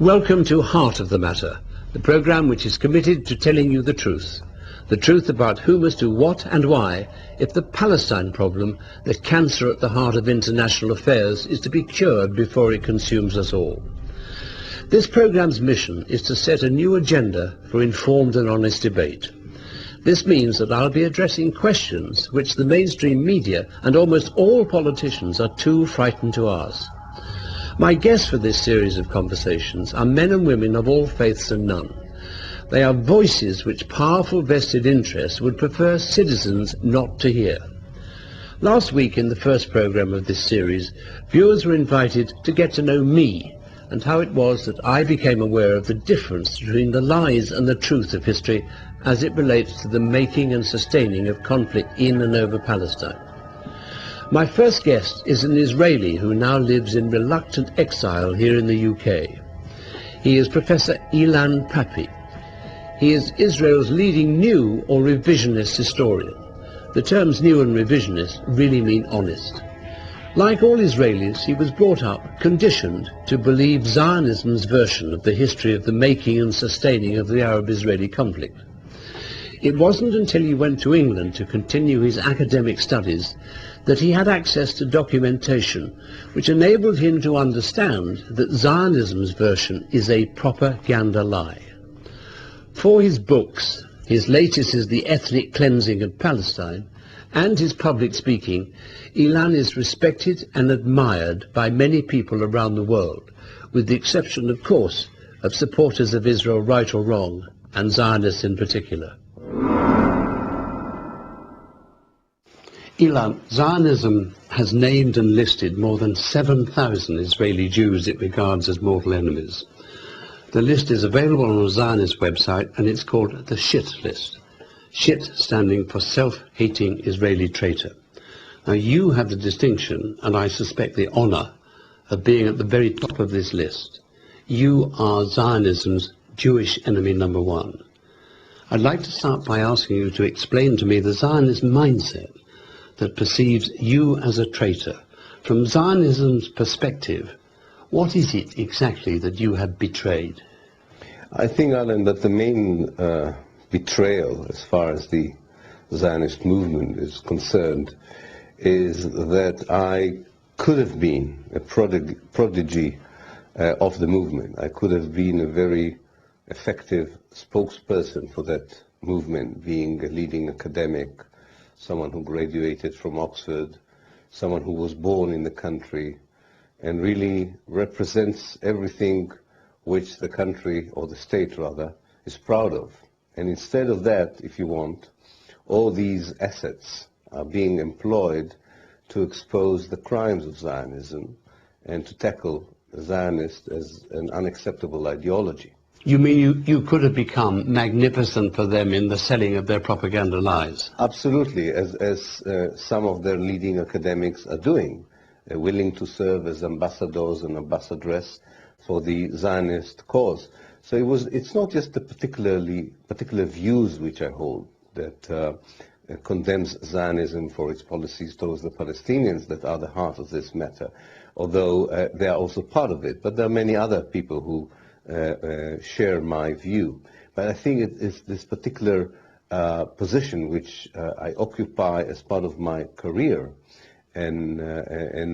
Welcome to Heart of the Matter, the programme which is committed to telling you the truth about who must do what and why if the Palestine problem, the cancer at the heart of international affairs, is to be cured before it consumes us all. This programme's mission is to set a new agenda for informed and honest debate. This means that I'll be addressing questions which the mainstream media and almost all politicians are too frightened to ask. My guests for this series of conversations are men and women of all faiths and none. They are voices which powerful vested interests would prefer citizens not to hear. Last week in the first programme of this series, viewers were invited to get to know me and how it was that I became aware of the difference between the lies and the truth of history as it relates to the making and sustaining of conflict in and over Palestine. My first guest is an Israeli who now lives in reluctant exile here in the UK. He is Professor Ilan Pappe. He is Israel's leading new or revisionist historian. The terms new and revisionist really mean honest. Like all Israelis, he was brought up, conditioned to believe Zionism's version of the history of the making and sustaining of the Arab-Israeli conflict. It wasn't until he went to England to continue his academic studies that he had access to documentation which enabled him to understand that Zionism's version is a propaganda lie. For his books, his latest is The Ethnic Cleansing of Palestine, and his public speaking, Ilan is respected and admired by many people around the world, with the exception, of course, of supporters of Israel, right or wrong, and Zionists in particular. Ilan, Zionism has named and listed more than 7,000 Israeli Jews it regards as mortal enemies. The list is available on a Zionist website and it's called the SHIT list. SHIT standing for Self-Hating Israeli Traitor. Now you have the distinction, and I suspect the honour, of being at the very top of this list. You are Zionism's Jewish enemy number one. I'd like to start by asking you to explain to me the Zionist mindset that perceives you as a traitor. From Zionism's perspective, what is it exactly that you have betrayed? I think, Alan, that the main betrayal, as far as the Zionist movement is concerned, is that I could have been a prodigy of the movement. I could have been a very effective spokesperson for that movement, being a leading academic, someone who graduated from Oxford, someone who was born in the country, and really represents everything which the country, or the state rather, is proud of. And instead of that, if you want, all these assets are being employed to expose the crimes of Zionism and to tackle Zionist as an unacceptable ideology. You mean you could have become magnificent for them in the selling of their propaganda lies? Absolutely, as some of their leading academics are doing. They're willing to serve as ambassadors and ambassadress for the Zionist cause. So it's not just the particular views which I hold that condemns Zionism for its policies towards the Palestinians that are the heart of this matter, although they are also part of it. But there are many other people who share my view. But I think it is this particular position which I occupy as part of my career and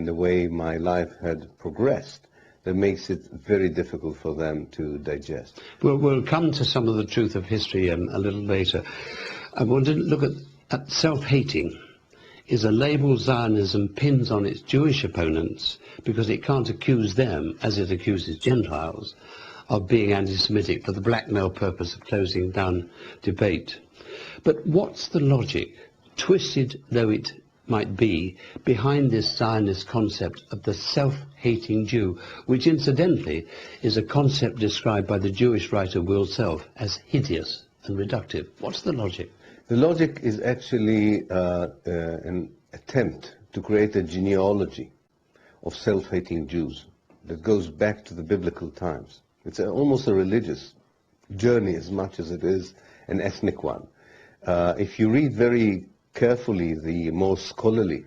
the way my life had progressed that makes it very difficult for them to digest. We'll come to some of the truth of history a little later. I want to look at self-hating. Is a label Zionism pins on its Jewish opponents because it can't accuse them, as it accuses Gentiles, of being anti-Semitic for the blackmail purpose of closing down debate. But what's the logic, twisted though it might be, behind this Zionist concept of the self-hating Jew, which incidentally is a concept described by the Jewish writer Will Self as hideous and reductive? What's the logic? The logic is actually an attempt to create a genealogy of self-hating Jews that goes back to the biblical times. It's almost a religious journey as much as it is an ethnic one. If you read very carefully the more scholarly,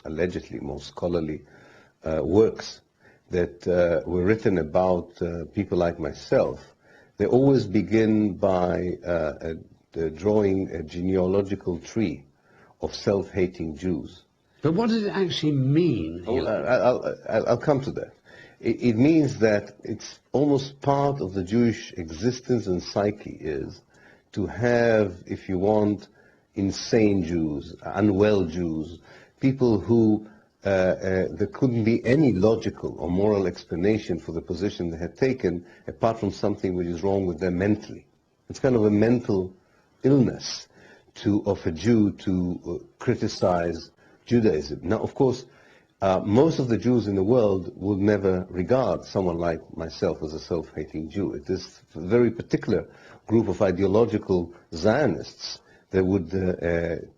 allegedly more scholarly works that were written about people like myself, they always begin by drawing a genealogical tree of self-hating Jews. But what does it actually mean? I'll come to that. It means that it's almost part of the Jewish existence and psyche is to have, if you want, insane Jews, unwell Jews, people who there couldn't be any logical or moral explanation for the position they had taken apart from something which is wrong with them mentally. It's kind of a mental illness of a Jew to criticize Judaism. Now, of course, most of the Jews in the world would never regard someone like myself as a self-hating Jew. It is a very particular group of ideological Zionists that would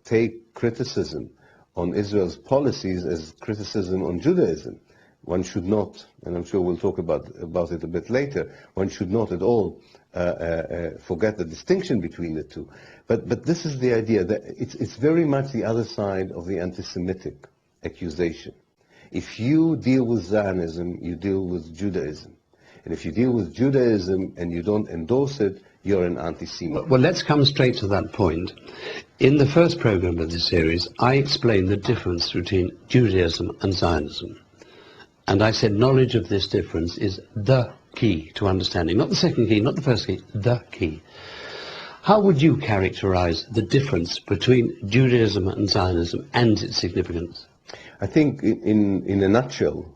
take criticism on Israel's policies as criticism on Judaism. One should not, and I'm sure we'll talk about it a bit later, one should not at all forget the distinction between the two. But this is the idea, that it's very much the other side of the anti-Semitic accusation. If you deal with Zionism, you deal with Judaism. And if you deal with Judaism and you don't endorse it, you're an anti-Semite. Well, let's come straight to that point. In the first program of this series, I explained the difference between Judaism and Zionism. And I said knowledge of this difference is the key to understanding. Not the second key, not the first key, the key. How would you characterize the difference between Judaism and Zionism and its significance? I think in a nutshell,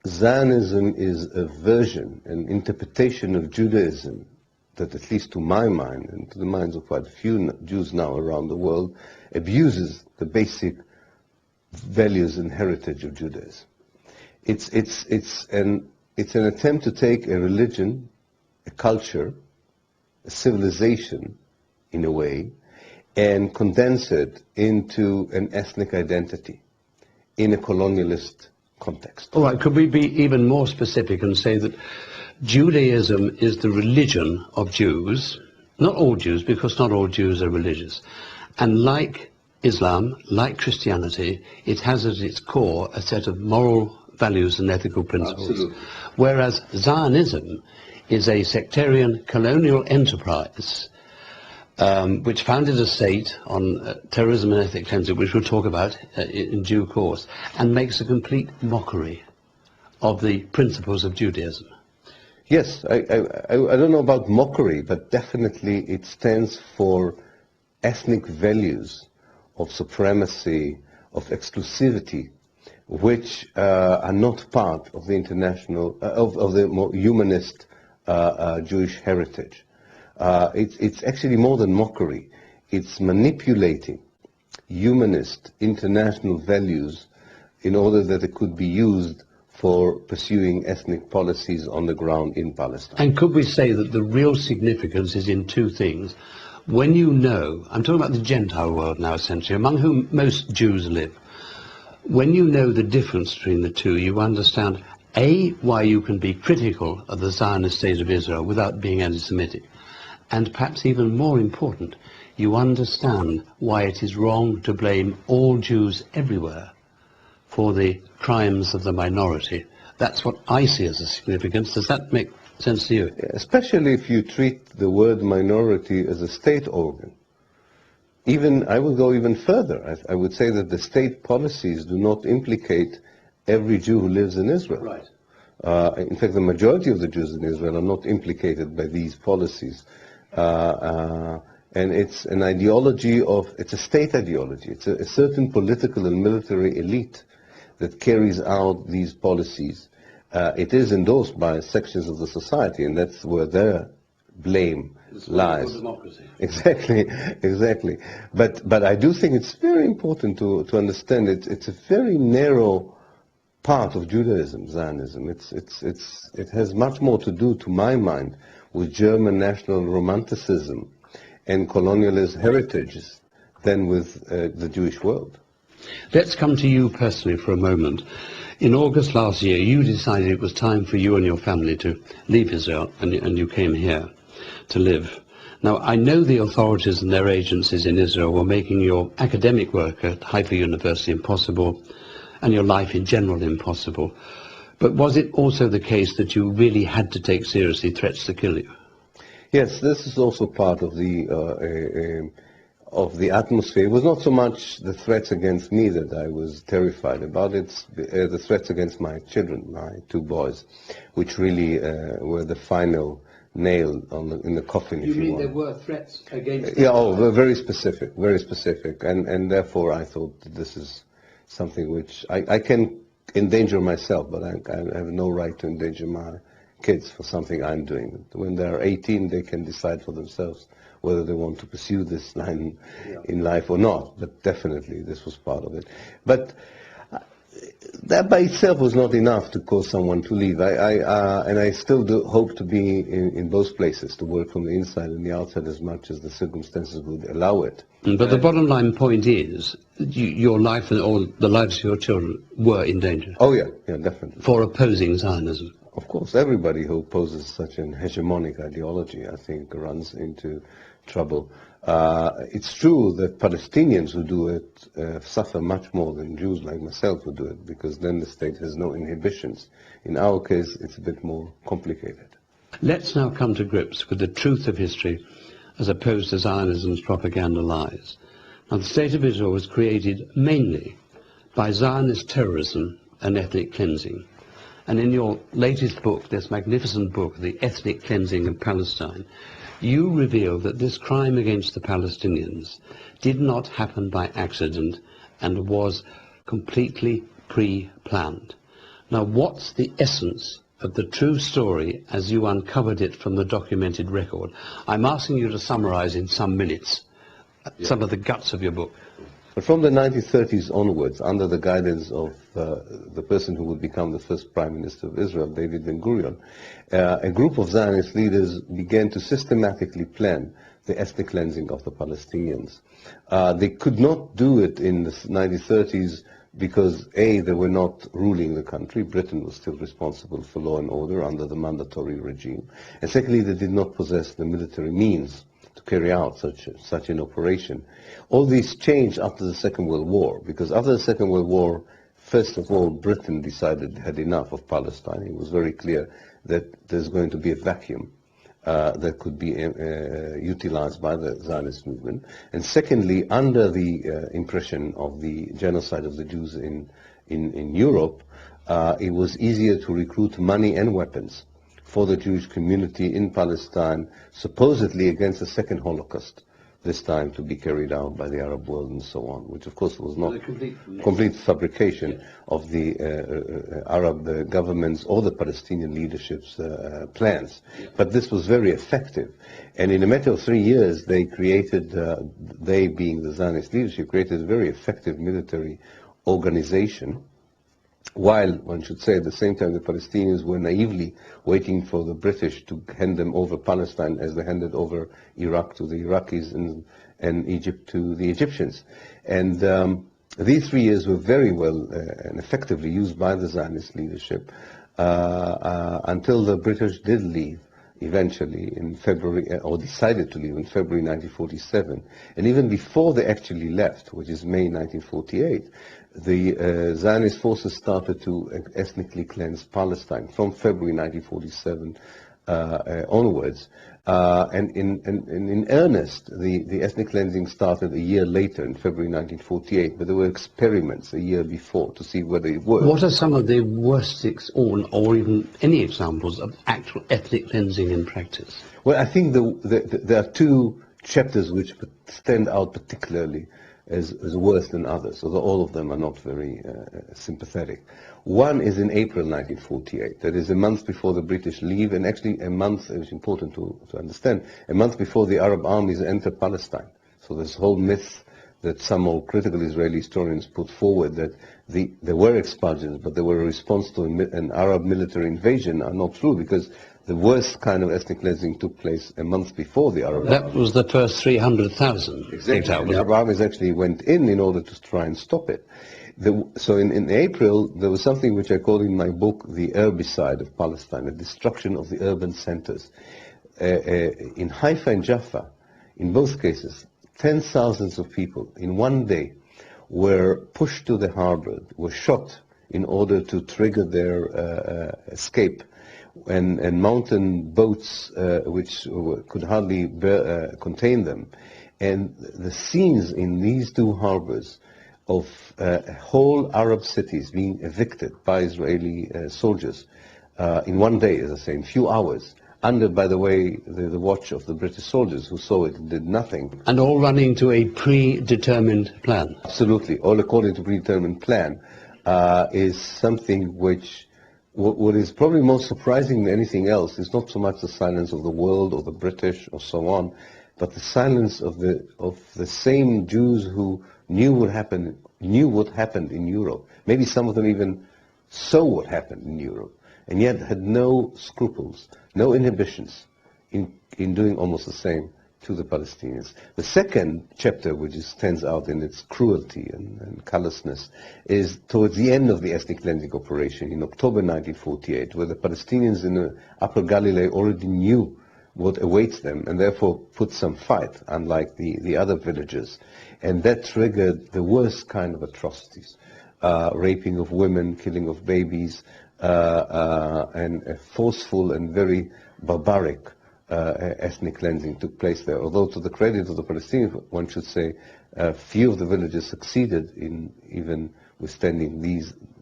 Zionism is a version, an interpretation of Judaism that, at least to my mind, and to the minds of quite a few Jews now around the world, abuses the basic values and heritage of Judaism. It's an attempt to take a religion, a culture, a civilization, in a way, and condense it into an ethnic identity in a colonialist context. All right, could we be even more specific and say that Judaism is the religion of Jews, not all Jews, because not all Jews are religious, and like Islam, like Christianity, it has at its core a set of moral values and ethical principles. Absolutely. Whereas Zionism is a sectarian colonial enterprise which founded a state on terrorism and ethnic cleansing, which we'll talk about in due course, and makes a complete mockery of the principles of Judaism. Yes, I don't know about mockery, but definitely it stands for ethnic values of supremacy, of exclusivity, which are not part of the international, of the more humanist Jewish heritage. It's actually more than mockery. It's manipulating humanist international values in order that it could be used for pursuing ethnic policies on the ground in Palestine. And could we say that the real significance is in two things? When you know, I'm talking about the Gentile world now essentially, among whom most Jews live, when you know the difference between the two, you understand, A, why you can be critical of the Zionist state of Israel without being anti-Semitic, and perhaps even more important, you understand why it is wrong to blame all Jews everywhere for the crimes of the minority. That's what I see as a significance. Does that make sense to you? Especially if you treat the word minority as a state organ. Even, I would go even further. I would say that the state policies do not implicate every Jew who lives in Israel. Right. In fact, the majority of the Jews in Israel are not implicated by these policies. And it's an ideology it's a state ideology. It's a certain political and military elite that carries out these policies. It is endorsed by sections of the society, and that's where their blame lies. Democracy. Exactly. But I do think it's very important to understand it's a very narrow part of Judaism, Zionism. It has much more to do, to my mind, with German national romanticism and colonialist heritages than with the Jewish world. Let's come to you personally for a moment. In August last year, you decided it was time for you and your family to leave Israel, and you came here to live. Now, I know the authorities and their agencies in Israel were making your academic work at Haifa University impossible, and your life in general impossible. But was it also the case that you really had to take seriously threats to kill you? Yes, this is also part of the atmosphere. It was not so much the threats against me that I was terrified about. It's the threats against my children, my two boys, which really were the final nail in the coffin, if you want. You mean there were threats against Yeah, oh, very specific, and therefore I thought that this is something which I can endanger myself, but I have no right to endanger my kids for something I'm doing. When they're 18, they can decide for themselves whether they want to pursue this line in life or not, but definitely this was part of it. But that by itself was not enough to cause someone to leave. And I still do hope to be in both places, to work from the inside and the outside as much as the circumstances would allow it. But the bottom line point is, your life and all the lives of your children were in danger. Oh yeah, definitely. For opposing Zionism. Of course, everybody who opposes such an hegemonic ideology, I think, runs into trouble. It's true that Palestinians who do it suffer much more than Jews like myself who do it, because then the state has no inhibitions. In our case, it's a bit more complicated. Let's now come to grips with the truth of history as opposed to Zionism's propaganda lies. Now, the State of Israel was created mainly by Zionist terrorism and ethnic cleansing. And in your latest book, this magnificent book, The Ethnic Cleansing of Palestine, you reveal that this crime against the Palestinians did not happen by accident and was completely pre-planned. Now, what's the essence of the true story as you uncovered it from the documented record? I'm asking you to summarize in some minutes some of the guts of your book. But from the 1930s onwards, under the guidance of the person who would become the first Prime Minister of Israel, David Ben-Gurion, a group of Zionist leaders began to systematically plan the ethnic cleansing of the Palestinians. They could not do it in the 1930s because, A, they were not ruling the country. Britain was still responsible for law and order under the mandatory regime. And secondly, they did not possess the military means to carry out such an operation. All these changed after the Second World War, because after the Second World War, first of all, Britain decided had enough of Palestine. It was very clear that there's going to be a vacuum that could be utilized by the Zionist movement. And secondly, under the impression of the genocide of the Jews in Europe, it was easier to recruit money and weapons for the Jewish community in Palestine, supposedly against a second Holocaust, this time to be carried out by the Arab world and so on, which of course was not complete fabrication of the Arab governments or the Palestinian leadership's plans. But this was very effective. And in a matter of 3 years, they created, they being the Zionist leadership, created a very effective military organization, while, one should say, at the same time, the Palestinians were naively waiting for the British to hand them over Palestine as they handed over Iraq to the Iraqis and Egypt to the Egyptians. And these 3 years were very well and effectively used by the Zionist leadership until the British did leave eventually in February, or decided to leave in February 1947. And even before they actually left, which is May 1948, the Zionist forces started to ethnically cleanse Palestine from February 1947 onwards. And in earnest, the ethnic cleansing started a year later, in February 1948, but there were experiments a year before to see whether it worked. What are some of the worst or even any examples of actual ethnic cleansing in practice? Well, I think there are two chapters which stand out particularly as worse than others, although all of them are not very sympathetic. One is in April 1948, that is a month before the British leave, and actually a month, it's important to understand, a month before the Arab armies enter Palestine. So this whole myth that some more critical Israeli historians put forward that there were expulsions, but they were a response to an Arab military invasion are not true, because the worst kind of ethnic cleansing took place a month before the Arab armies. That was the first 300,000. Exactly. The Arab armies actually went in order to try and stop it. So in April, there was something which I call in my book the herbicide of Palestine, the destruction of the urban centers. In Haifa and Jaffa, in both cases, 10,000s of people in one day were pushed to the harbor, were shot in order to trigger their escape. And mountain boats which could hardly contain them. And the scenes in these two harbors of whole Arab cities being evicted by Israeli soldiers in one day, as I say, in few hours, under, by the way, the watch of the British soldiers who saw it and did nothing. And all running to a predetermined plan. Absolutely, all according to predetermined plan, is something which, what is probably most surprising than anything else is not so much the silence of the world or the British or so on, but the silence of the same Jews who knew what happened in Europe. Maybe some of them even saw what happened in Europe, and yet had no scruples, no inhibitions in doing almost the same to the Palestinians. The second chapter, which stands out in its cruelty and callousness, is towards the end of the ethnic cleansing operation in October 1948, where the Palestinians in the Upper Galilee already knew what awaits them and therefore put some fight, unlike the other villages. And that triggered the worst kind of atrocities. Raping of women, killing of babies, and a forceful and very barbaric ethnic cleansing took place there. Although, to the credit of the Palestinians, one should say, few of the villages succeeded in even withstanding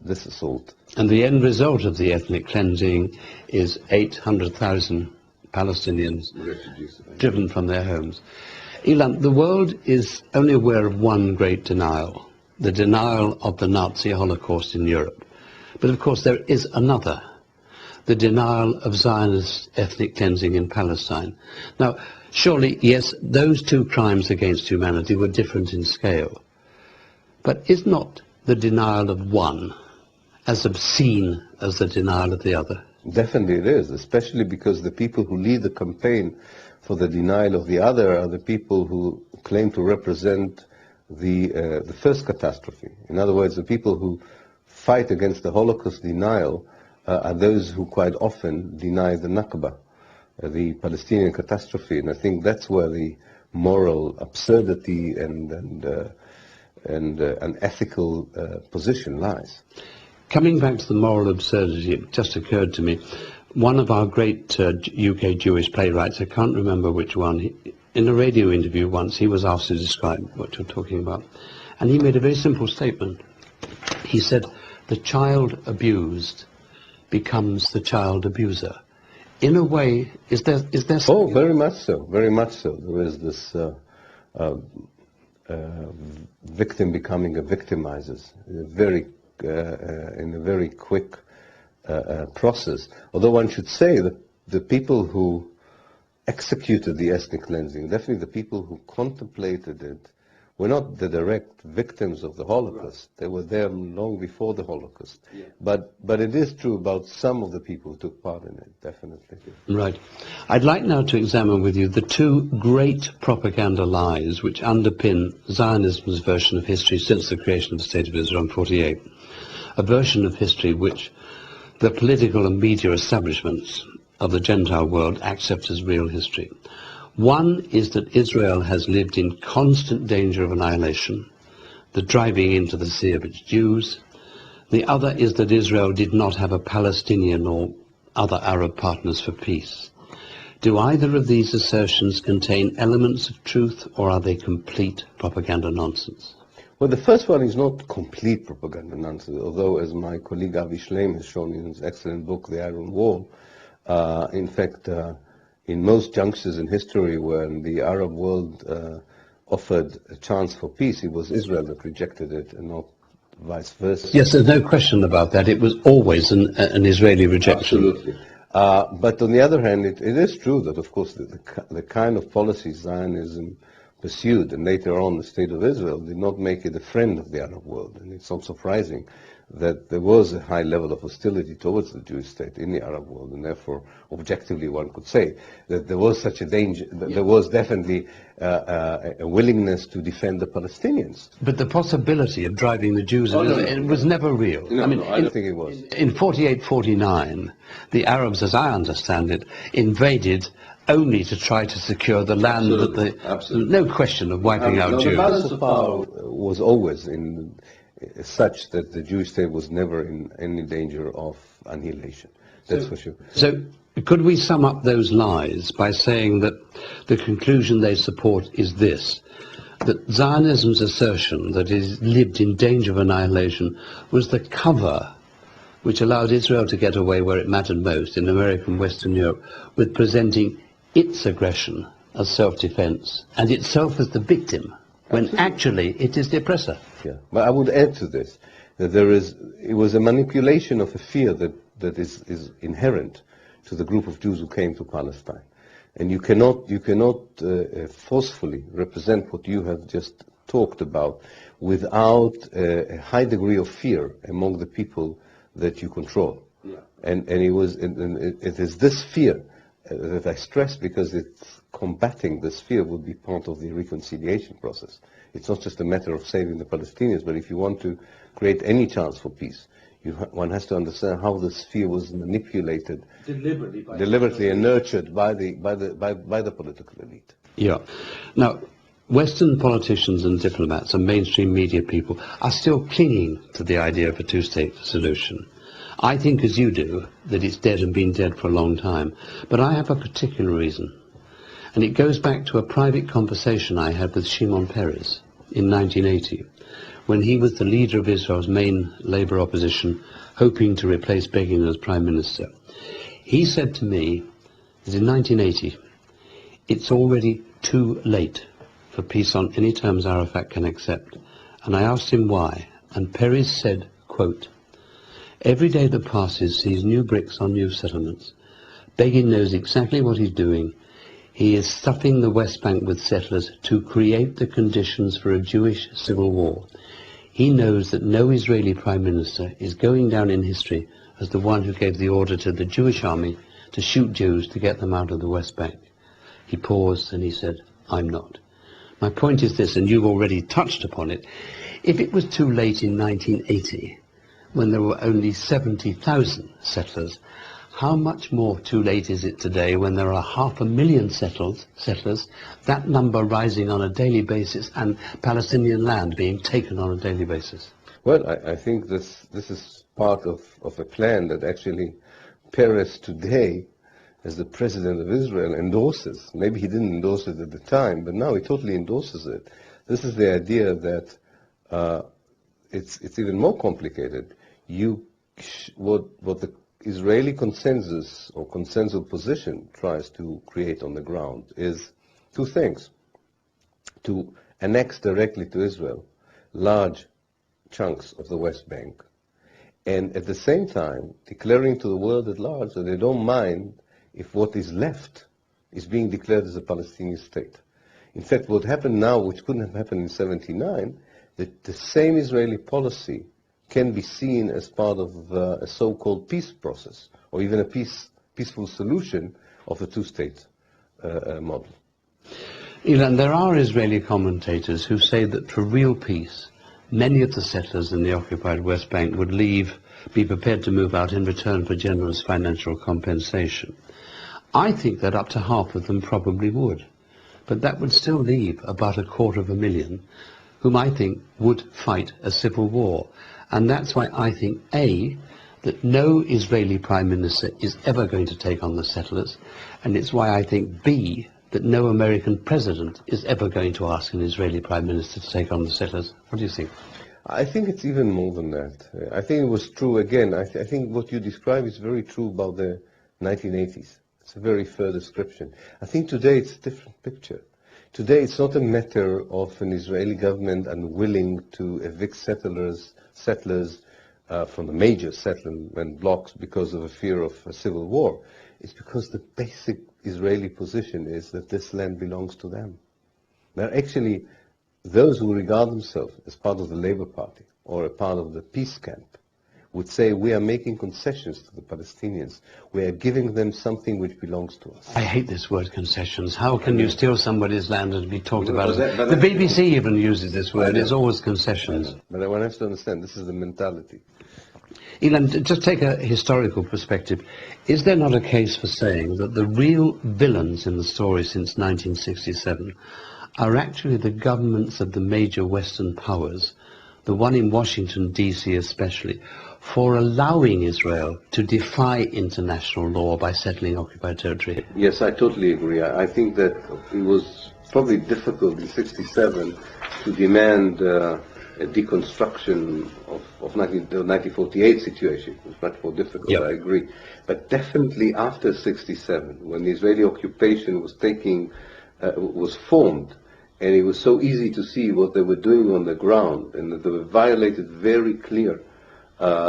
this assault. And the end result of the ethnic cleansing is 800,000 Palestinians driven from their homes. Ilan, the world is only aware of one great denial, the denial of the Nazi Holocaust in Europe. But of course there is another, the denial of Zionist ethnic cleansing in Palestine. Now, surely, yes, those two crimes against humanity were different in scale. But is not the denial of one as obscene as the denial of the other? Definitely it is, especially because the people who lead the campaign for the denial of the other are the people who claim to represent the first catastrophe. In other words, the people who fight against the Holocaust denial are those who quite often deny the Nakba, the Palestinian catastrophe. And I think that's where the moral absurdity and an ethical position lies. Coming back to the moral absurdity, it just occurred to me, one of our great UK Jewish playwrights, I can't remember which one, in a radio interview once, he was asked to describe what you're talking about. And he made a very simple statement. He said, the child abused becomes the child abuser. In a way, is there Oh, very much so, very much so. There is this victim becoming a victimizer in a very quick process. Although one should say that the people who executed the ethnic cleansing, definitely the people who contemplated it, were not the direct victims of the Holocaust. Right. They were there long before the Holocaust. Yeah. But it is true about some of the people who took part in it, definitely. Right. I'd like now to examine with you the two great propaganda lies which underpin Zionism's version of history since the creation of the State of Israel in 1948. A version of history which the political and media establishments of the Gentile world accept as real history. One is that Israel has lived in constant danger of annihilation, the driving into the sea of its Jews. The other is that Israel did not have a Palestinian or other Arab partners for peace. Do either of these assertions contain elements of truth, or are they complete propaganda nonsense? Well, the first one is not complete propaganda nonsense, although, as my colleague Avi Shleim has shown in his excellent book, The Iron Wall, in fact, in most junctures in history when the Arab world offered a chance for peace, it was Israel that rejected it and not vice versa. Yes, there's no question about that. It was always an Israeli rejection. Absolutely. But on the other hand, it is true that, of course, the kind of policies Zionism pursued, and later on the State of Israel, did not make it a friend of the Arab world. And it's not surprising that there was a high level of hostility towards the Jewish state in the Arab world, and therefore, objectively, one could say that there was such a danger, that there was definitely a willingness to defend the Palestinians. But the possibility of driving the Jews it was never real. No, I don't think it was. In 1948-49, the Arabs, as I understand it, invaded only to try to secure the land. Absolutely. No question of wiping out Jews. The balance of power was always such that the Jewish state was never in any danger of annihilation. That's for sure. So could we sum up those lies by saying that the conclusion they support is this, that Zionism's assertion that it lived in danger of annihilation was the cover which allowed Israel to get away where it mattered most, in America and Western Europe, with presenting its aggression as self-defense and itself as the victim, when actually it is the oppressor? Yeah, but I would add to this that it was a manipulation of a fear that is inherent to the group of Jews who came to Palestine. And you cannot forcefully represent what you have just talked about without a high degree of fear among the people that you control. Yeah. And it is this fear that I stress, because it's combating this fear would be part of the reconciliation process. It's not just a matter of saving the Palestinians, but if you want to create any chance for peace, one has to understand how this fear was manipulated deliberately and nurtured by the political elite. Yeah. Now, Western politicians and diplomats and mainstream media people are still clinging to the idea of a two-state solution. I think, as you do, that it's dead and been dead for a long time. But I have a particular reason. And it goes back to a private conversation I had with Shimon Peres in 1980, when he was the leader of Israel's main Labour opposition, hoping to replace Begin as Prime Minister. He said to me that in 1980, it's already too late for peace on any terms Arafat can accept. And I asked him why, and Peres said, quote, "Every day that passes sees new bricks on new settlements. Begin knows exactly what he's doing. He is stuffing the West Bank with settlers to create the conditions for a Jewish civil war. He knows that no Israeli Prime Minister is going down in history as the one who gave the order to the Jewish army to shoot Jews to get them out of the West Bank." He paused and he said, "I'm not." My point is this, and you've already touched upon it. If it was too late in 1980, when there were only 70,000 settlers, how much more too late is it today when there are 500,000 settlers, that number rising on a daily basis, and Palestinian land being taken on a daily basis? Well, I think this is part of a plan that actually Peres today, as the president of Israel, endorses. Maybe he didn't endorse it at the time, but now he totally endorses it. This is the idea that it's even more complicated. What the Israeli consensus or consensual position tries to create on the ground is two things: to annex directly to Israel large chunks of the West Bank, and at the same time declaring to the world at large that they don't mind if what is left is being declared as a Palestinian state. In fact, what happened now, which couldn't have happened in 1979, that the same Israeli policy can be seen as part of a so-called peace process, or even a peaceful solution of the two-state model. Ilan, there are Israeli commentators who say that for real peace, many of the settlers in the occupied West Bank would be prepared to move out in return for generous financial compensation. I think that up to half of them probably would, but that would still leave about 250,000 whom I think would fight a civil war. And that's why I think, A, that no Israeli Prime Minister is ever going to take on the settlers, and it's why I think, B, that no American president is ever going to ask an Israeli Prime Minister to take on the settlers. What do you think? I think it's even more than that. I think it was true, again, I think what you describe is very true about the 1980s. It's a very fair description. I think today it's a different picture. Today it's not a matter of an Israeli government unwilling to evict settlers from the major settlement blocks because of a fear of a civil war. It's because the basic Israeli position is that this land belongs to them. They're actually those who regard themselves as part of the Labour Party or a part of the peace camp would say, we are making concessions to the Palestinians. We are giving them something which belongs to us. I hate this word, concessions. How can you steal somebody's land and be talked about as... The BBC even uses this word. It's always concessions. But one has to understand, this is the mentality. Ilan, just take a historical perspective. Is there not a case for saying that the real villains in the story since 1967 are actually the governments of the major Western powers, the one in Washington, D.C. especially, for allowing Israel to defy international law by settling occupied territory? Yes, I totally agree. I think that it was probably difficult in '67 to demand a deconstruction of the 1948 situation. It was much more difficult, Yep. I agree. But definitely after '67, when the Israeli occupation was formed, and it was so easy to see what they were doing on the ground, and that they were violated very clear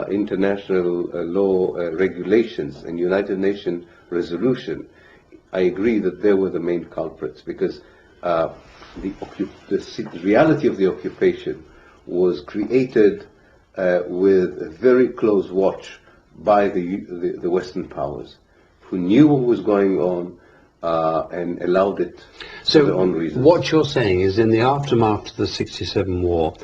international law regulations and United Nations resolution, I agree that they were the main culprits, because the reality of the occupation was created with a very close watch by the Western powers, who knew what was going on and allowed it for their own reasons. So what you're saying is, in the aftermath of the '67 war,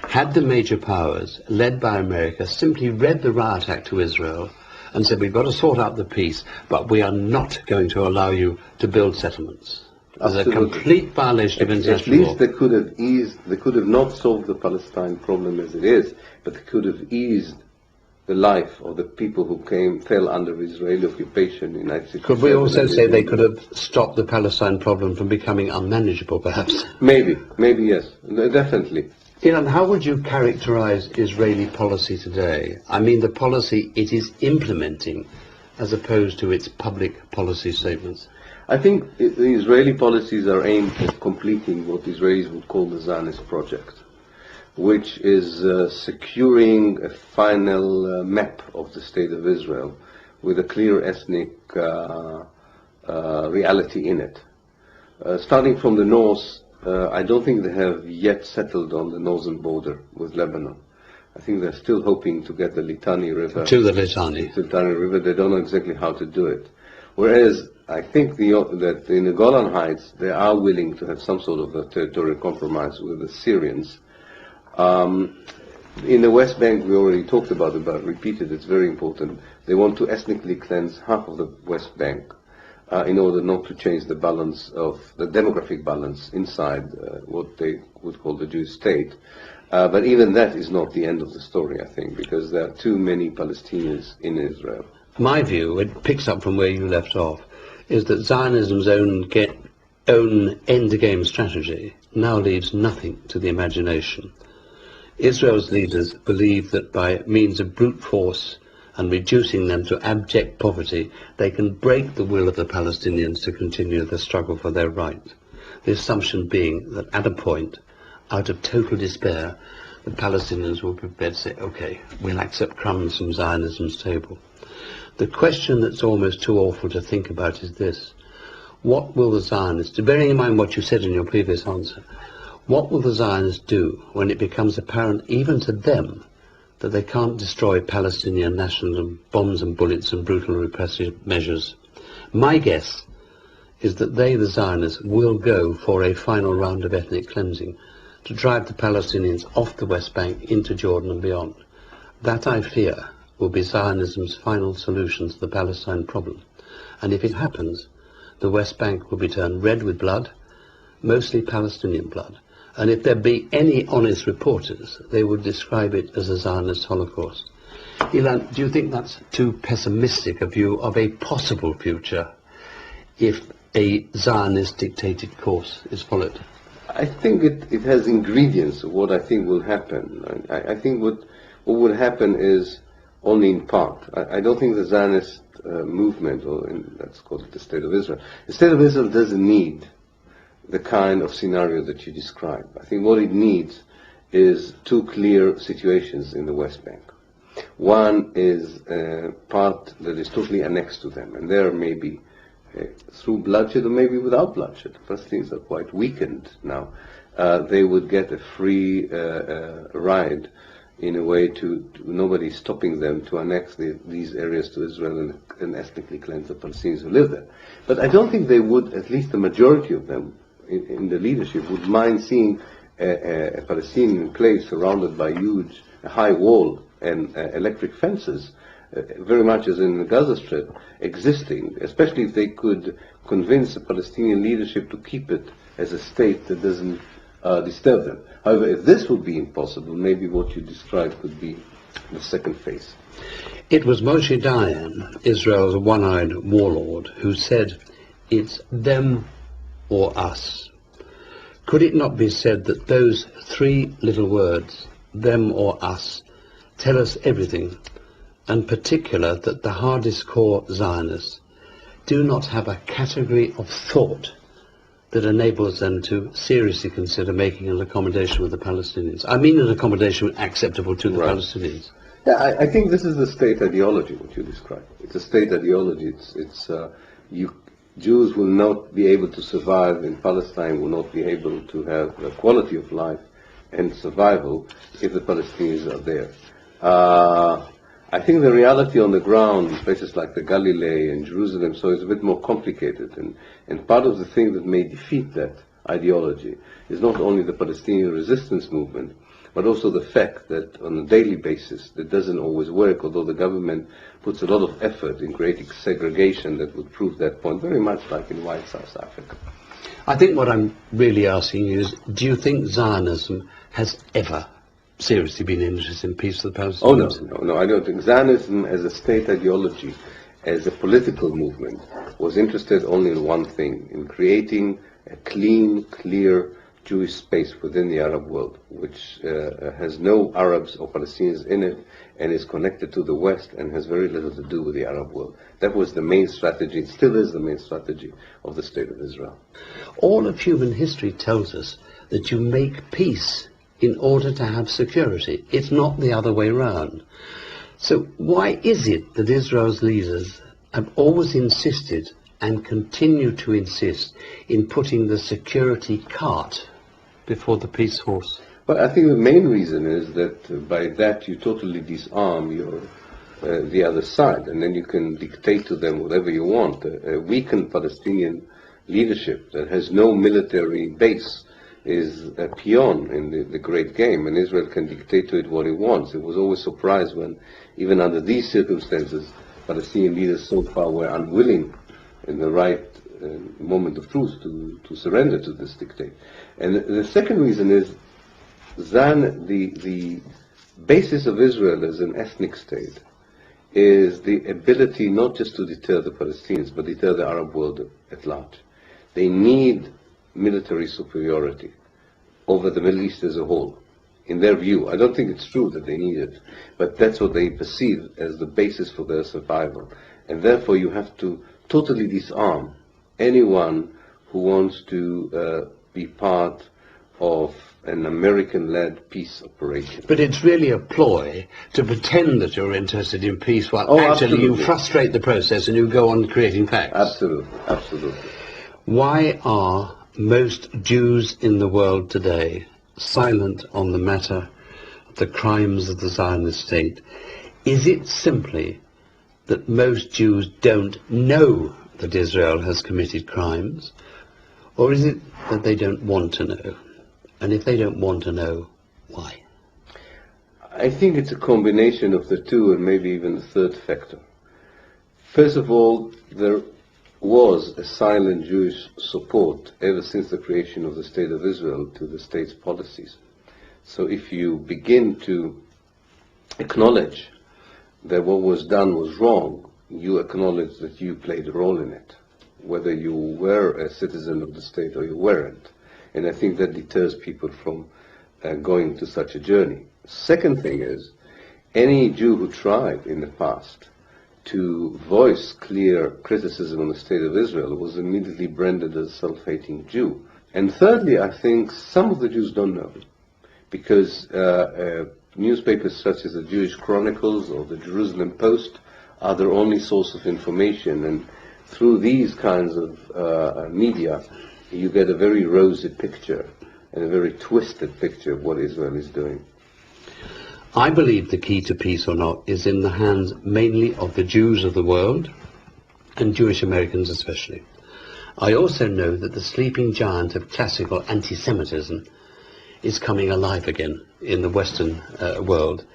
had the major powers, led by America, simply read the Riot Act to Israel and said, we've got to sort out the peace, but we are not going to allow you to build settlements. There's a complete violation of international law. At least they could have not solved the Palestine problem as it is, but they could have eased the life of the people who fell under Israeli occupation in 1967. Could we also say they could have stopped the Palestine problem from becoming unmanageable, perhaps? Maybe yes, definitely. Ilan, how would you characterize Israeli policy today? I mean the policy it is implementing as opposed to its public policy statements. I think the Israeli policies are aimed at completing what Israelis would call the Zionist project, which is securing a final map of the State of Israel with a clear ethnic reality in it. Starting from the north, I don't think they have yet settled on the northern border with Lebanon. I think they're still hoping to get the Litani River. To the Litani. To the Litani River. They don't know exactly how to do it. Whereas I think that in the Golan Heights, they are willing to have some sort of a territorial compromise with the Syrians. In the West Bank, we already talked about it, but repeated, it's very important. They want to ethnically cleanse half of the West Bank in order not to change the balance of the demographic balance inside what they would call the Jewish state. But even that is not the end of the story, I think, because there are too many Palestinians in Israel. My view, it picks up from where you left off, is that Zionism's own end-game strategy now leaves nothing to the imagination. Israel's leaders believe that by means of brute force and reducing them to abject poverty, they can break the will of the Palestinians to continue the struggle for their right. The assumption being that at a point, out of total despair, the Palestinians will be prepared to say, okay, we'll accept crumbs from Zionism's table. The question that's almost too awful to think about is this: what will the Zionists do? Bearing in mind what you said in your previous answer, what will the Zionists do when it becomes apparent even to them that they can't destroy Palestinian nationalism, bombs and bullets and brutal repressive measures? My guess is that they, the Zionists, will go for a final round of ethnic cleansing to drive the Palestinians off the West Bank into Jordan and beyond. That, I fear, will be Zionism's final solution to the Palestine problem. And if it happens, the West Bank will be turned red with blood, mostly Palestinian blood. And if there be any honest reporters, they would describe it as a Zionist Holocaust. Ilan, do you think that's too pessimistic a view of a possible future if a Zionist-dictated course is followed? I think it has ingredients of what I think will happen. I think what would happen is only in part. I don't think the Zionist movement, let's call it the State of Israel, the State of Israel doesn't need the kind of scenario that you describe. I think what it needs is two clear situations in the West Bank. One is a part that is totally annexed to them, and there may be through bloodshed or maybe without bloodshed. The Palestinians are quite weakened now. They would get a free ride in a way to nobody stopping them to annex these areas to Israel and ethnically cleanse the Palestinians who live there. But I don't think they would, at least the majority of them in the leadership, would mind seeing a Palestinian enclave surrounded by huge high wall and electric fences, very much as in the Gaza Strip, existing, especially if they could convince the Palestinian leadership to keep it as a state that doesn't disturb them. However, if this would be impossible, maybe what you described could be the second phase. It was Moshe Dayan, Israel's one-eyed warlord, who said, "It's them or us." Could it not be said that those three little words, them or us, tell us everything, and particular that the hardest core Zionists do not have a category of thought that enables them to seriously consider making an accommodation with the Palestinians? I mean an accommodation acceptable to the Palestinians. Yeah, I think this is the state ideology, what you described. It's a state ideology. Jews will not be able to survive in Palestine, will not be able to have a quality of life and survival if the Palestinians are there. I think the reality on the ground in places like the Galilee and Jerusalem, so it's a bit more complicated. And part of the thing that may defeat that ideology is not only the Palestinian resistance movement, but also the fact that on a daily basis that doesn't always work, although the government puts a lot of effort in creating segregation that would prove that point, very much like in white South Africa. I think what I'm really asking you is, do you think Zionism has ever seriously been interested in peace for the Palestinians? Oh, no, I don't think. Zionism as a state ideology, as a political movement, was interested only in one thing, in creating a clean, clear Jewish space within the Arab world, which has no Arabs or Palestinians in it, and is connected to the West and has very little to do with the Arab world. That was the main strategy, it still is the main strategy of the State of Israel. All of human history tells us that you make peace in order to have security. It's not the other way round. So why is it that Israel's leaders have always insisted and continue to insist in putting the security cart before the peace horse? Well, I think the main reason is that by that you totally disarm the other side, and then you can dictate to them whatever you want. A weakened Palestinian leadership that has no military base is a peon in the great game, and Israel can dictate to it what it wants. It was always surprised when, even under these circumstances, Palestinian leaders so far were unwilling in the right moment of truth to surrender to this dictate. And the second reason is the basis of Israel as an ethnic state is the ability not just to deter the Palestinians, but deter the Arab world at large. They need military superiority over the Middle East as a whole, in their view. I don't think it's true that they need it, but that's what they perceive as the basis for their survival. And therefore you have to totally disarm anyone who wants to be part of an American-led peace operation. But it's really a ploy to pretend that you're interested in peace while actually absolutely. You frustrate the process and you go on creating facts. Absolutely, absolutely. Why are most Jews in the world today silent on the matter of the crimes of the Zionist state? Is it simply that most Jews don't know that Israel has committed crimes? Or is it that they don't want to know? And if they don't want to know, why? I think it's a combination of the two, and maybe even the third factor. First of all, there was a silent Jewish support ever since the creation of the State of Israel to the state's policies. So if you begin to acknowledge that what was done was wrong, you acknowledge that you played a role in it, whether you were a citizen of the state or you weren't. And I think that deters people from going to such a journey. Second thing is, any Jew who tried in the past to voice clear criticism on the State of Israel was immediately branded as a self-hating Jew. And thirdly, I think some of the Jews don't know, because newspapers such as the Jewish Chronicles or the Jerusalem Post are their only source of information, and through these kinds of media, you get a very rosy picture and a very twisted picture of what Israel is doing. I believe the key to peace or not is in the hands mainly of the Jews of the world, and Jewish Americans especially. I also know that the sleeping giant of classical anti-Semitism is coming alive again in the Western world,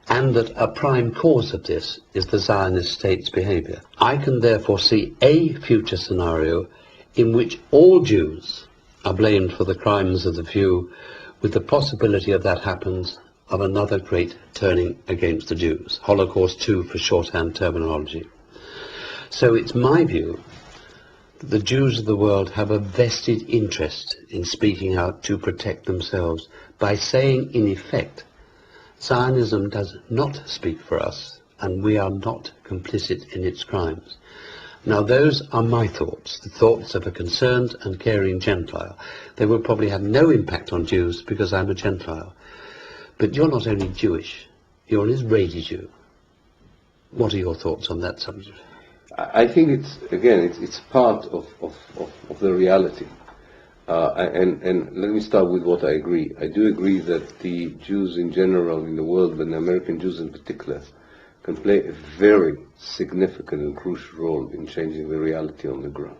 and that a prime cause of this is the Zionist state's behavior. I can therefore see a future scenario in which all Jews are blamed for the crimes of the few, with the possibility of that happens of another great turning against the Jews. Holocaust 2 for shorthand terminology. So it's my view that the Jews of the world have a vested interest in speaking out to protect themselves by saying, in effect, Zionism does not speak for us, and we are not complicit in its crimes. Now those are my thoughts, the thoughts of a concerned and caring Gentile. They will probably have no impact on Jews because I'm a Gentile. But you're not only Jewish, you're an Israeli Jew. What are your thoughts on that subject? I think it's part of the reality. And let me start with what I agree. I do agree that the Jews in general in the world, and the American Jews in particular, can play a very significant and crucial role in changing the reality on the ground.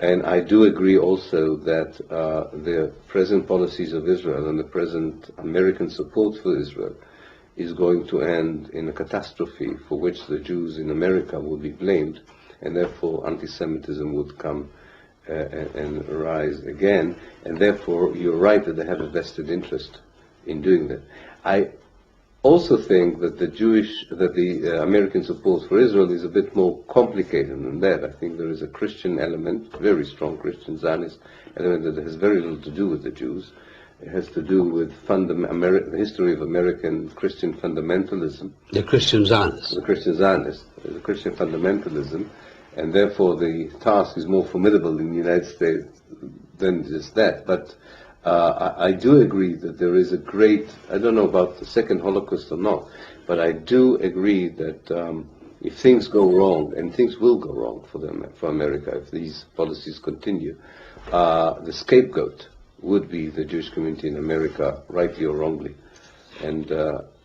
And I do agree also that the present policies of Israel and the present American support for Israel is going to end in a catastrophe for which the Jews in America will be blamed, and therefore anti-Semitism would come and rise again. And therefore, you're right that they have a vested interest in doing that. I also think that the American support for Israel is a bit more complicated than that. I think there is a Christian element, very strong Christian Zionist element, that has very little to do with the Jews. It has to do with the history of American Christian fundamentalism. The Christian Zionists. The Christian Zionists, the Christian fundamentalism, and therefore the task is more formidable in the United States than just that. But I do agree that there is a great, I don't know about the second Holocaust or not, but I do agree that if things go wrong, and things will go wrong for America if these policies continue, the scapegoat would be the Jewish community in America, rightly or wrongly. And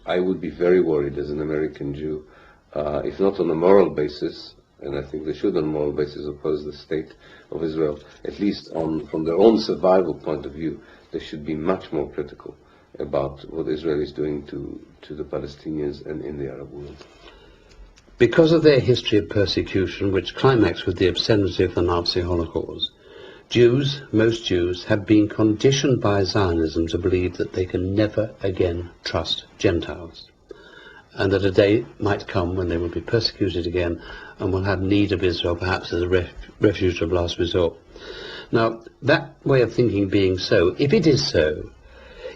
I would be very worried as an American Jew, if not on a moral basis, and I think they should on a moral basis oppose the state of Israel, at least from their own survival point of view, they should be much more critical about what Israel is doing to the Palestinians and in the Arab world. Because of their history of persecution, which climaxed with the obscenity of the Nazi Holocaust, Jews, most Jews, have been conditioned by Zionism to believe that they can never again trust Gentiles, and that a day might come when they will be persecuted again and will have need of Israel, perhaps as a refuge of last resort. Now, that way of thinking being so, if it is so,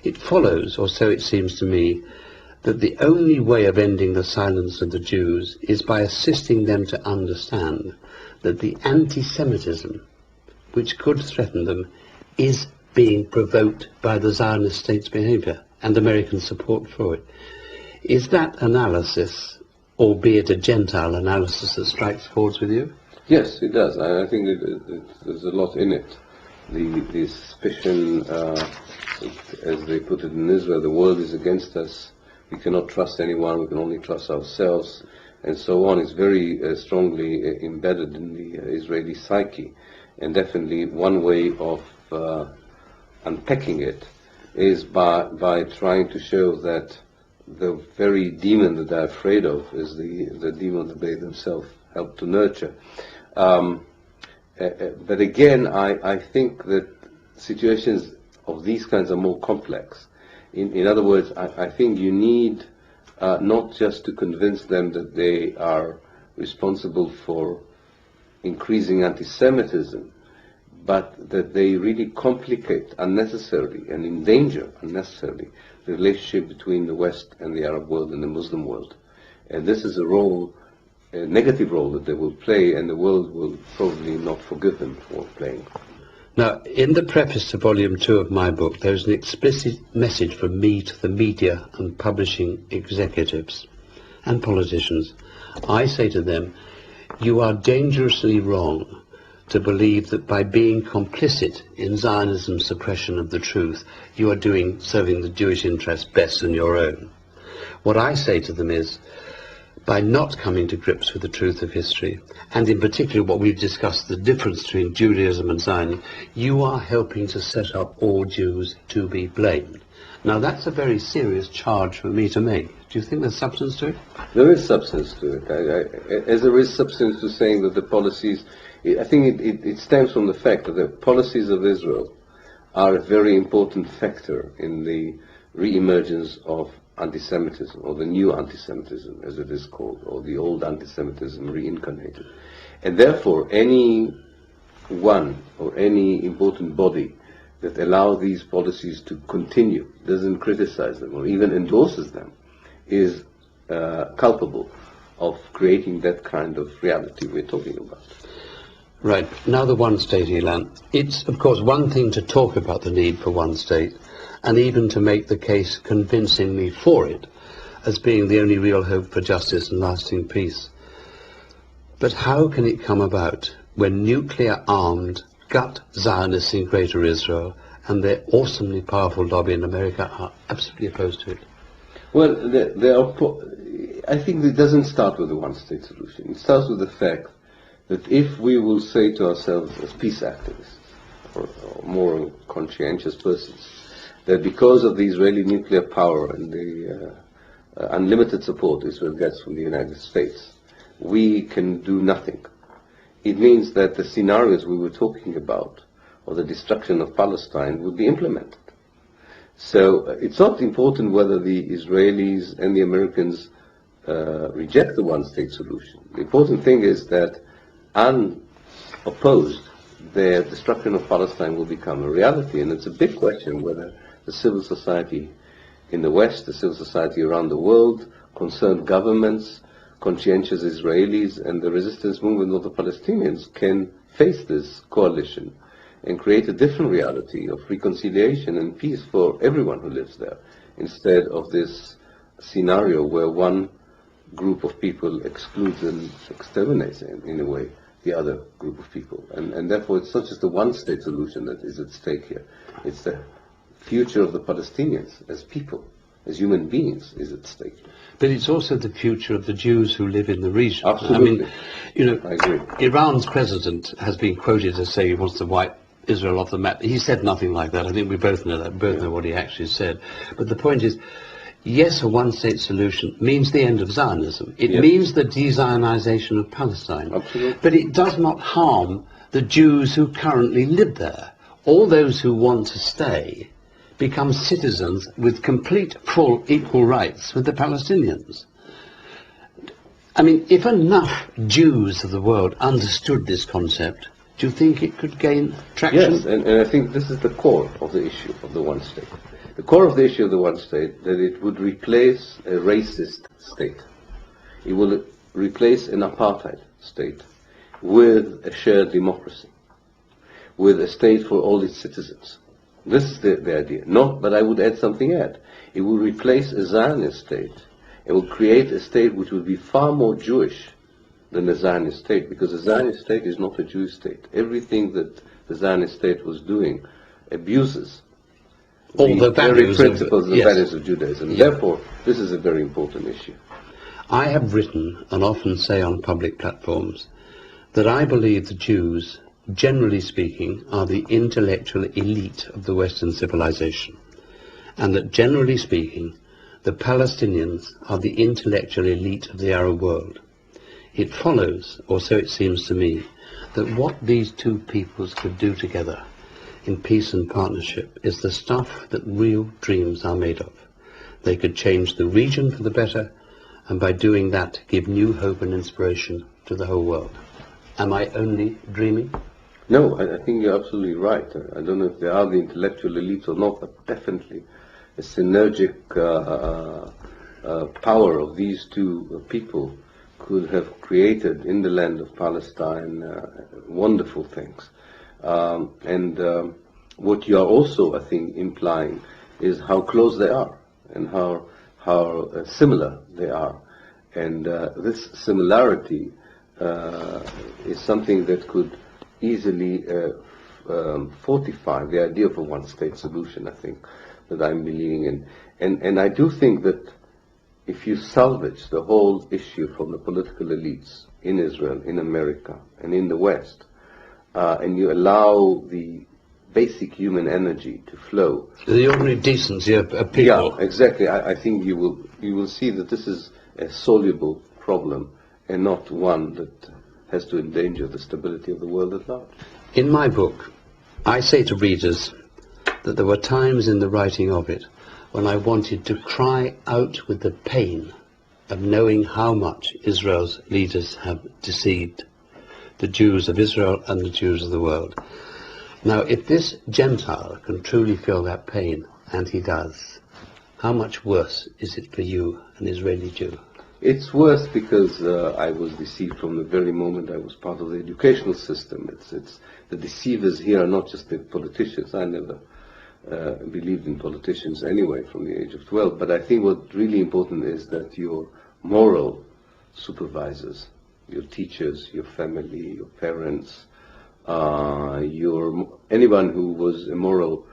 it follows, or so it seems to me, that the only way of ending the silence of the Jews is by assisting them to understand that the anti-Semitism which could threaten them is being provoked by the Zionist state's behavior and American support for it. Is that analysis, albeit a Gentile analysis, that strikes chords with you? Yes, it does. I think there's a lot in it. The suspicion, as they put it in Israel, the world is against us, we cannot trust anyone, we can only trust ourselves, and so on, is very strongly embedded in the Israeli psyche. And definitely one way of unpacking it is by trying to show that the very demon that they're afraid of is the demon that they themselves help to nurture. But again, I think that situations of these kinds are more complex. In other words, I think you need not just to convince them that they are responsible for increasing anti-Semitism, but that they really complicate unnecessarily and endanger unnecessarily the relationship between the West and the Arab world and the Muslim world. And this is a negative role that they will play, and the world will probably not forgive them for playing. Now, in the preface to Volume 2 of my book, there is an explicit message from me to the media and publishing executives and politicians. I say to them, you are dangerously wrong to believe that by being complicit in Zionism's suppression of the truth, you are serving the Jewish interest best than your own. What I say to them is, by not coming to grips with the truth of history, and in particular what we've discussed, the difference between Judaism and Zionism, you are helping to set up all Jews to be blamed. Now that's a very serious charge for me to make. Do you think there's substance to it? There is substance to it. As there is substance to saying that the policies I think it stems from the fact that the policies of Israel are a very important factor in the re-emergence of anti-Semitism, or the new anti-Semitism, as it is called, or the old anti-Semitism reincarnated. And therefore, any one or any important body that allows these policies to continue, doesn't criticize them or even endorses them, is culpable of creating that kind of reality we're talking about. Right. Now the one state, Ilan. It's, of course, one thing to talk about the need for one state, and even to make the case convincingly for it, as being the only real hope for justice and lasting peace. But how can it come about when nuclear-armed gut Zionists in Greater Israel and their awesomely powerful lobby in America are absolutely opposed to it? Well, I think it doesn't start with the one-state solution. It starts with the fact that if we will say to ourselves as peace activists, or more conscientious persons, that because of the Israeli nuclear power and the unlimited support Israel gets from the United States, we can do nothing. It means that the scenarios we were talking about, or the destruction of Palestine, would be implemented. So it's not important whether the Israelis and the Americans reject the one-state solution. The important thing is that unopposed, the destruction of Palestine will become a reality. And it's a big question whether the civil society in the West, the civil society around the world, concerned governments, conscientious Israelis, and the resistance movement of the Palestinians can face this coalition and create a different reality of reconciliation and peace for everyone who lives there, instead of this scenario where one group of people excludes and exterminates, in a way, the other group of people. And therefore it's not just the one-state solution that is at stake here. It's the future of the Palestinians as people, as human beings, is at stake. But it's also the future of the Jews who live in the region. Absolutely. I mean, I agree. Iran's president has been quoted as saying he wants to wipe Israel off the map. He said nothing like that. I think we both know that. We both know what he actually said. But the point is, yes, a one-state solution means the end of Zionism. It means the de-Zionization of Palestine. Absolutely. But it does not harm the Jews who currently live there. All those who want to stay become citizens with complete, full, equal rights with the Palestinians. I mean, if enough Jews of the world understood this concept, do you think it could gain traction? Yes, and I think this is the core of the issue of the one state. The core of the issue of the one state, that it would replace a racist state. It will replace an apartheid state with a shared democracy, with a state for all its citizens. This is the idea. But I would add something else. It will replace a Zionist state. It will create a state which will be far more Jewish than the Zionist state, because the Zionist state is not a Jewish state. Everything that the Zionist state was doing abuses all the very principles and yes. values of Judaism. Yeah. Therefore, this is a very important issue. I have written, and often say on public platforms, that I believe the Jews, generally speaking, are the intellectual elite of the Western civilization, and that, generally speaking, the Palestinians are the intellectual elite of the Arab world. It follows, or so it seems to me, that what these two peoples could do together in peace and partnership is the stuff that real dreams are made of. They could change the region for the better, and by doing that give new hope and inspiration to the whole world. Am I only dreaming? No, I think you're absolutely right. I don't know if they are the intellectual elites or not, but definitely a synergic power of these two people could have created in the land of Palestine wonderful things. What you are also, I think, implying is how close they are and how similar they are. And this similarity is something that could easily fortify the idea of a one-state solution, I think, that I'm believing in. And I do think that if you salvage the whole issue from the political elites in Israel, in America, and in the West, and you allow the basic human energy to flow, the ordinary decency of people. Yeah, exactly. I think you will see that this is a soluble problem and not one that has to endanger the stability of the world at large. In my book, I say to readers that there were times in the writing of it when I wanted to cry out with the pain of knowing how much Israel's leaders have deceived the Jews of Israel and the Jews of the world. Now, if this Gentile can truly feel that pain, and he does, how much worse is it for you, an Israeli Jew? It's worse because I was deceived from the very moment I was part of the educational system. It's the deceivers here are not just the politicians. I never believed in politicians anyway from the age of 12. But I think what's really important is that your moral supervisors, your teachers, your family, your parents, anyone who was a moral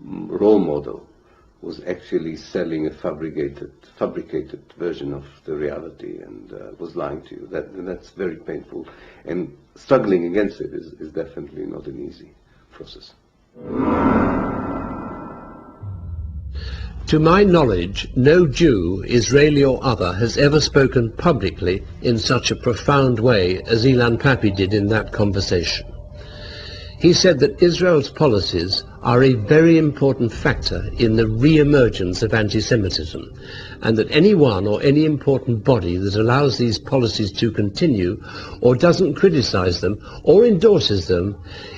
role model was actually selling a fabricated version of the reality and was lying to you. That's very painful, and struggling against it is definitely not an easy process. To my knowledge, no Jew, Israeli or other, has ever spoken publicly in such a profound way as Ilan Pappe did in that conversation. He said that Israel's policies are a very important factor in the re-emergence of anti-Semitism, and that anyone or any important body that allows these policies to continue, or doesn't criticize them, or endorses them,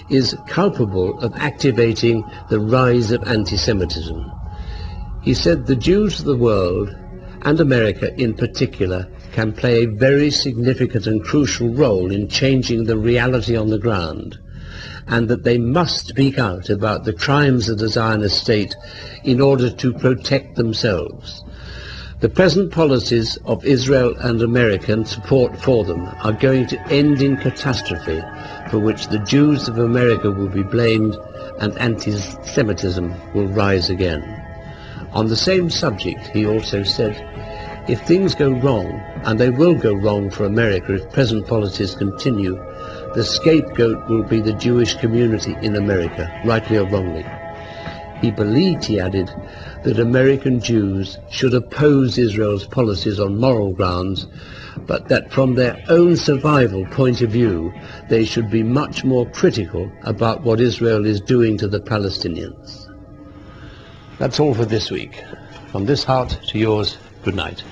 is culpable of activating the rise of anti-Semitism. He said the Jews of the world, and America in particular, can play a very significant and crucial role in changing the reality on the ground, and that they must speak out about the crimes of the Zionist state in order to protect themselves. The present policies of Israel and American support for them are going to end in catastrophe, for which the Jews of America will be blamed and anti-Semitism will rise again. On the same subject, he also said, if things go wrong, and they will go wrong for America if present policies continue, the scapegoat will be the Jewish community in America, rightly or wrongly. He believed, he added, that American Jews should oppose Israel's policies on moral grounds, but that from their own survival point of view, they should be much more critical about what Israel is doing to the Palestinians. That's all for this week. From this Hart to yours, good night.